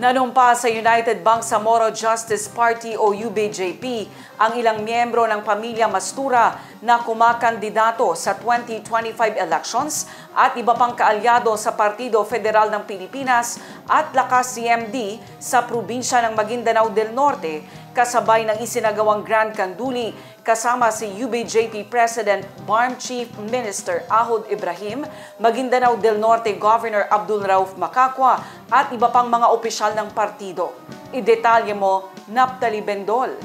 Nanumpa sa United Bangsamoro Justice Party o UBJP ang ilang miyembro ng pamilya Mastura na kumakandidato sa 2025 elections at iba pang kaalyado sa Partido Federal ng Pilipinas at Lakas CMD sa probinsya ng Maguindanao del Norte kasabay ng isinagawang Grand Kanduli kasama si UBJP President BARM Chief Minister Ahod Ibrahim, Maguindanao del Norte Governor Abdul Rauf Macacua at iba pang mga opisyal ng partido. Idetalye mo, Naptali Bendol.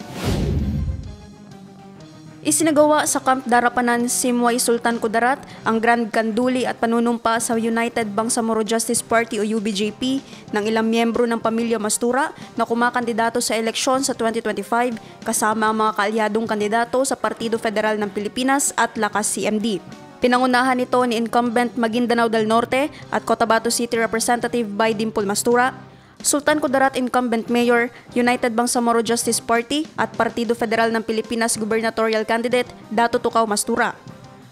Isinagawa sa Camp Darapanan, Simway, Sultan Kudarat ang Grand Kanduli at panunumpa sa United Bangsamoro Justice Party o UBJP ng ilang miyembro ng pamilya Mastura na kumakandidato sa eleksyon sa 2025 kasama ang mga kaalyadong kandidato sa Partido Federal ng Pilipinas at Lakas CMD. Pinangunahan ito ni incumbent Maguindanao del Norte at Cotabato City Representative by Dimple Mastura, Sultan Kudarat incumbent Mayor, United Bangsamoro Justice Party at Partido Federal ng Pilipinas Gubernatorial Candidate Dato Tukaw Mastura.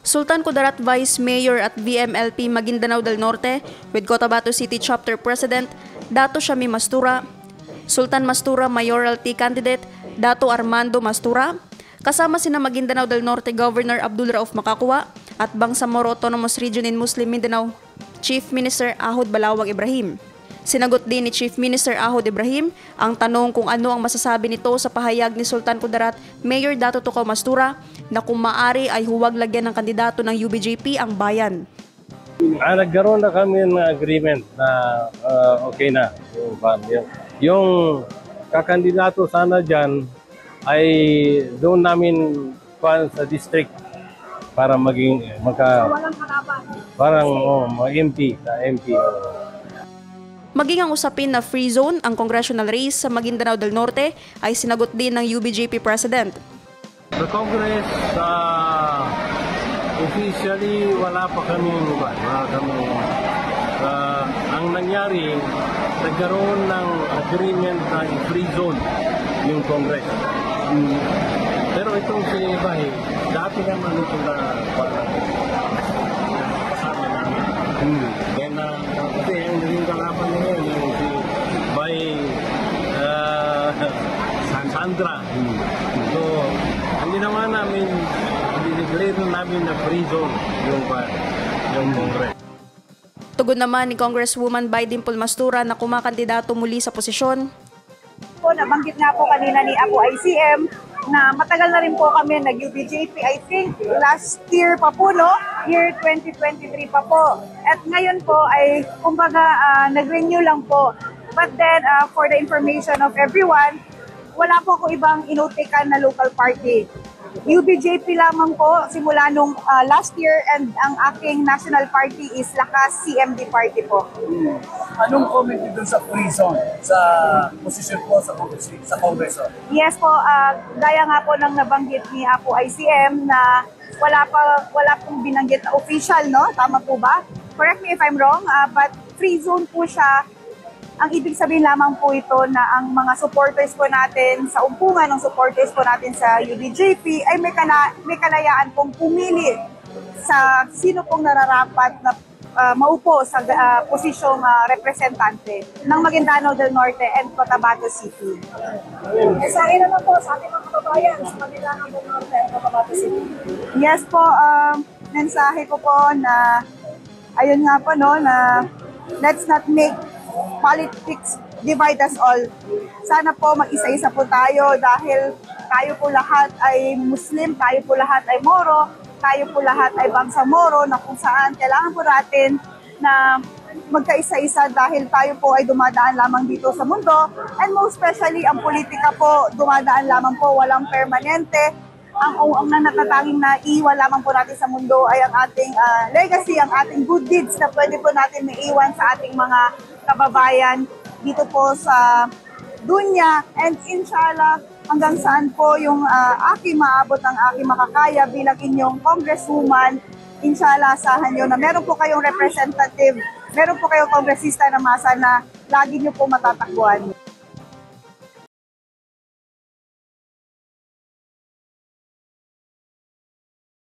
Sultan Kudarat Vice Mayor at VMLP Maguindanao del Norte with Cotabato City Chapter President Dato Shami Mastura. Sultan Mastura Mayoralty Candidate Dato Armando Mastura. Kasama sina Maguindanao del Norte Governor Abdul Rauf Macacua at Bangsamoro Autonomous Region in Muslim Mindanao Chief Minister Ahod Balawag Ibrahim. Sinagot din ni Chief Minister Ahod Ibrahim ang tanong kung ano ang masasabi nito sa pahayag ni Sultan Kudarat Mayor Dato Tukaw Mastura na kung maaari ay huwag lagyan ng kandidato ng UBJP ang bayan. Nagkaroon na kami ng agreement na okay na. Yung kakandidato sana dyan ay doon namin sa district para maging parang MP sa MP. Maging ang usapin na free zone ang congressional race sa Maguindanao del Norte ay sinagot din ng UBJP President. The Congress, officially wala pa kami ang nangyari, nagkaroon ng agreement na free zone yung Congress. Pero itong sinibahe, dati naman ito na kasama namin. Kasi ang naging kalaban niya yung si Bay Sandra. So, ang ginawa namin, dineclare namin na free zone yung Congress. Tugon naman ni Congresswoman By Dimple Mastura na kumakandidato muli sa posisyon. Nabanggit nga po kanina ni Apo ICM na matagal na rin po kami nag-UBJP. I think last year pa po, no? Year 2023 pa po. At ngayon po ay kumbaga nag-renew lang po. But then for the information of everyone, wala po ko ibang inutekan na local party. UBJP lamang po simula nung last year and ang aking national party is Lakas CMD party po. Anong comment dun sa free zone sa posisyon po sa Kongreso? Yes po, gaya nga po ng nabanggit ni Apo ICM na wala pong binanggit na official, no? Tama po ba? Correct me if I'm wrong, but free zone po siya. Ang ibig sabihin lamang po ito na ang mga supporters po natin, sa umpungan ng supporters po natin sa UBJP ay may kalayaan pong pumili sa sino pong nararapat na maupo sa posisyong representante ng Maguindanao del Norte and Cotabato City. Sa akin naman po sa ating mga kababayan sa Maguindanao del Norte and Cotabato City. Yes po, mensahe ko po na ayun nga po, no, na let's not make politics divide us all. Sana po mag-isa-isa po tayo dahil tayo po lahat ay Muslim, tayo po lahat ay Moro, tayo po lahat ay Bangsamoro na kung saan kailangan po natin na magkaisa-isa dahil tayo po ay dumadaan lamang dito sa mundo and most especially ang politika po dumadaan lamang po, walang permanente. Ang natatanging naiwan lamang po natin sa mundo ay ang ating legacy, ang ating good deeds na pwede po natin maiwan sa ating mga kababayan dito po sa dunya. And inshallah, hanggang saan po yung aking maabot ang aking makakaya bilang inyong congresswoman, inshallah, asahan nyo na meron po kayong representative, meron po kayong kongresista na masa na lagi nyo po matatakbuhan.